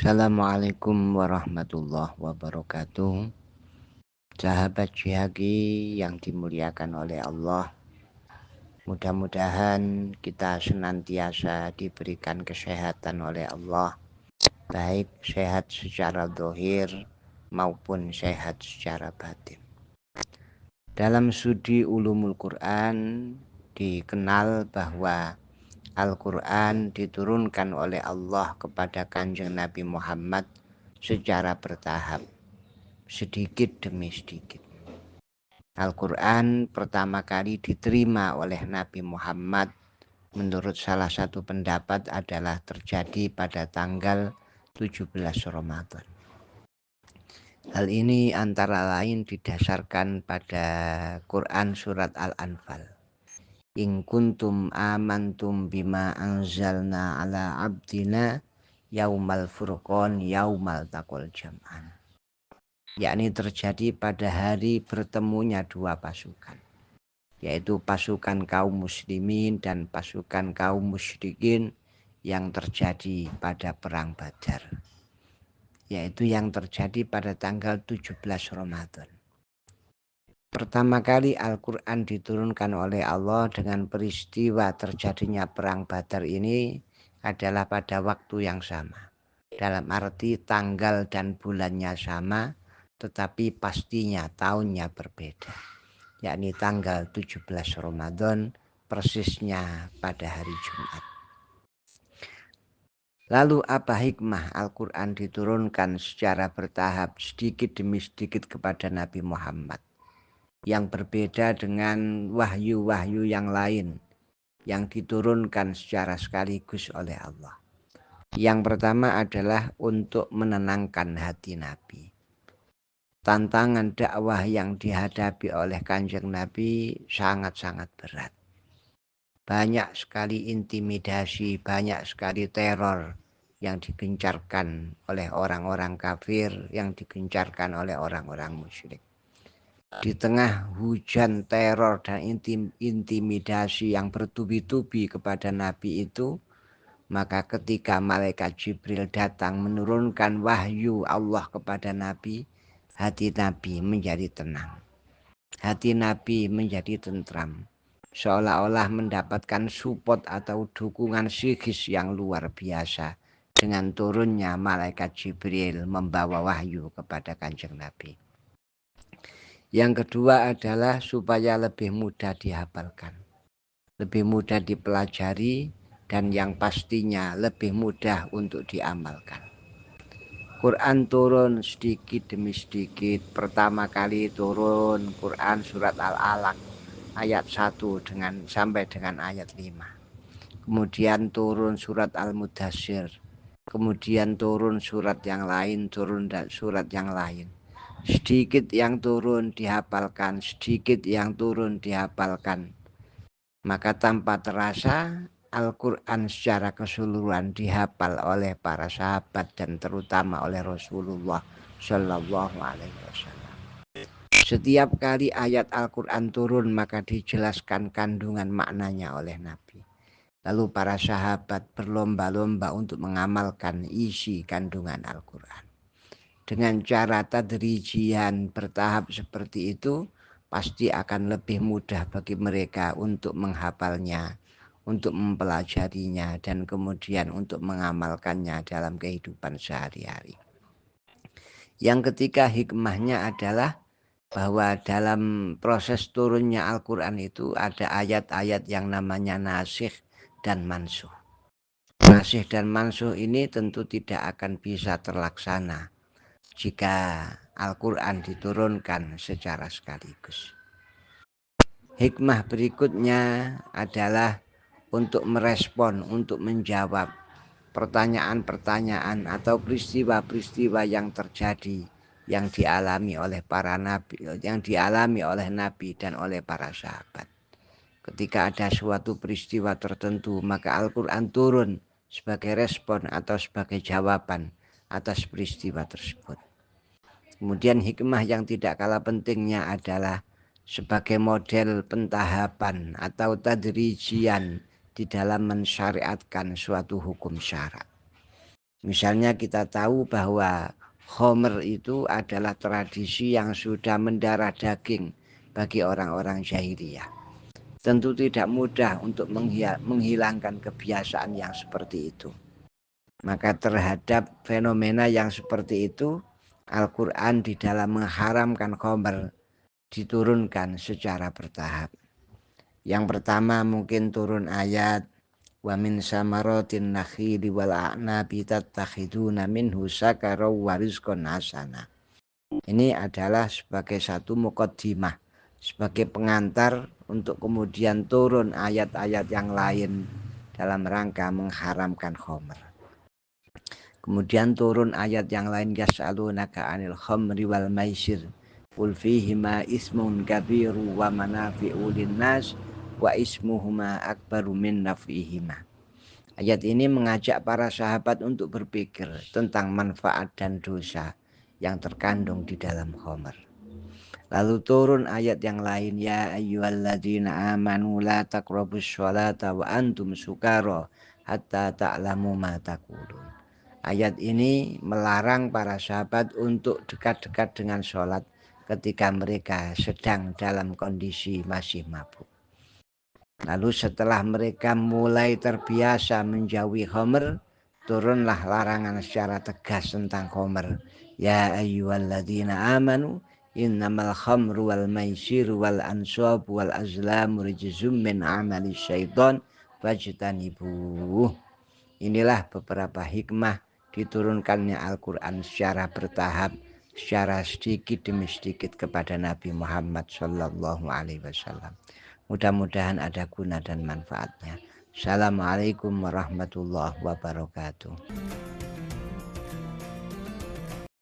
Assalamualaikum warahmatullahi wabarakatuh. Sahabat Jihaki yang dimuliakan oleh Allah, mudah-mudahan kita senantiasa diberikan kesehatan oleh Allah, baik sehat secara zahir maupun sehat secara batin. Dalam studi ulumul Quran dikenal bahwa Al-Quran diturunkan oleh Allah kepada Kanjeng Nabi Muhammad secara bertahap, sedikit demi sedikit. Al-Quran pertama kali diterima oleh Nabi Muhammad menurut salah satu pendapat adalah terjadi pada tanggal 17 Ramadan. Hal ini antara lain didasarkan pada Quran surat Al-Anfal. In kuntum amantum bima anzalna ala abdina yaumal furqan yaumal taqal jam'an. Yakni terjadi pada hari bertemunya dua pasukan, yaitu pasukan kaum muslimin dan pasukan kaum musyrikin yang terjadi pada perang Badar, yaitu yang terjadi pada tanggal 17 Ramadan. Pertama kali Al-Quran diturunkan oleh Allah dengan peristiwa terjadinya perang Badar ini adalah pada waktu yang sama. Dalam arti tanggal dan bulannya sama, tetapi pastinya tahunnya berbeda. Yakni tanggal 17 Ramadan, persisnya pada hari Jumat. Lalu apa hikmah Al-Quran diturunkan secara bertahap sedikit demi sedikit kepada Nabi Muhammad, yang berbeda dengan wahyu-wahyu yang lain yang diturunkan secara sekaligus oleh Allah? Yang pertama adalah untuk menenangkan hati Nabi. Tantangan dakwah yang dihadapi oleh Kanjeng Nabi sangat-sangat berat. Banyak sekali intimidasi, banyak sekali teror yang digencarkan oleh orang-orang kafir, yang digencarkan oleh orang-orang musyrik. Di tengah hujan teror dan intimidasi yang bertubi-tubi kepada Nabi itu, maka ketika malaikat Jibril datang menurunkan wahyu Allah kepada Nabi, hati Nabi menjadi tenang. Hati Nabi menjadi tentram. Seolah-olah mendapatkan support atau dukungan psikis yang luar biasa dengan turunnya malaikat Jibril membawa wahyu kepada Kanjeng Nabi. Yang kedua adalah supaya lebih mudah dihafalkan, lebih mudah dipelajari, dan yang pastinya lebih mudah untuk diamalkan. Quran turun sedikit demi sedikit. Pertama kali turun Quran surat Al-Alaq ayat 1 sampai dengan ayat 5. Kemudian turun surat Al-Mudassir. Kemudian turun surat yang lain, turun surat yang lain. Sedikit yang turun dihafalkan, sedikit yang turun dihafalkan. Maka tanpa terasa Al-Quran secara keseluruhan dihafal oleh para sahabat dan terutama oleh Rasulullah Shallallahu Alaihi Wasallam. Setiap kali ayat Al-Quran turun maka dijelaskan kandungan maknanya oleh Nabi. Lalu para sahabat berlomba-lomba untuk mengamalkan isi kandungan Al-Quran. Dengan cara tadrijian bertahap seperti itu, pasti akan lebih mudah bagi mereka untuk menghafalnya, untuk mempelajarinya, dan kemudian untuk mengamalkannya dalam kehidupan sehari-hari. Yang ketiga hikmahnya adalah bahwa dalam proses turunnya Al-Quran itu ada ayat-ayat yang namanya nasikh dan mansuh. Nasikh dan mansuh ini tentu tidak akan bisa terlaksana jika Al-Quran diturunkan secara sekaligus. Hikmah berikutnya adalah untuk merespon, untuk menjawab pertanyaan-pertanyaan atau peristiwa-peristiwa yang terjadi, yang dialami oleh para nabi, yang dialami oleh nabi dan oleh para sahabat. Ketika ada suatu peristiwa tertentu, maka Al-Quran turun sebagai respon atau sebagai jawaban atas peristiwa tersebut. Kemudian hikmah yang tidak kalah pentingnya adalah sebagai model pentahapan atau tadrijian di dalam mensyariatkan suatu hukum syara. Misalnya kita tahu bahwa Homer itu adalah tradisi yang sudah mendarah daging bagi orang-orang jahiliyah. Tentu tidak mudah untuk menghilangkan kebiasaan yang seperti itu. Maka terhadap fenomena yang seperti itu, Al-Quran di dalam mengharamkan khamr diturunkan secara bertahap. Yang pertama mungkin turun ayat wa min samaratin nakhili wal a'nabi tattakhiduna minhu sakara wa rizqan hasana. Ini adalah sebagai satu muqaddimah, sebagai pengantar untuk kemudian turun ayat-ayat yang lain dalam rangka mengharamkan khamr. Kemudian turun ayat yang lain yas'alunaka 'anil khamri wal maisir qul fihima ismun kabiru wa manafi'u linnas wa ismuhuma akbaru min naf'ihima. Ayat ini mengajak para sahabat untuk berpikir tentang manfaat dan dosa yang terkandung di dalam khamr. Lalu turun ayat yang lain ya ayyuhalladzina amanu la taqrabus sholata wa antum sukara hatta ta'lamu ma taqulun. Ayat ini melarang para sahabat untuk dekat-dekat dengan sholat ketika mereka sedang dalam kondisi masih mabuk. Lalu setelah mereka mulai terbiasa menjauhi khamr, turunlah larangan secara tegas tentang khamr. Ya ayyuhalladzina amanu innamal khamru wal maisir wal ansab wal azlamu rijzum min amali syaitan fajtanibuh. Inilah beberapa hikmah diturunkannya Al-Quran secara bertahap, secara sedikit demi sedikit kepada Nabi Muhammad SAW. Mudah-mudahan ada guna dan manfaatnya. Assalamualaikum warahmatullahi wabarakatuh.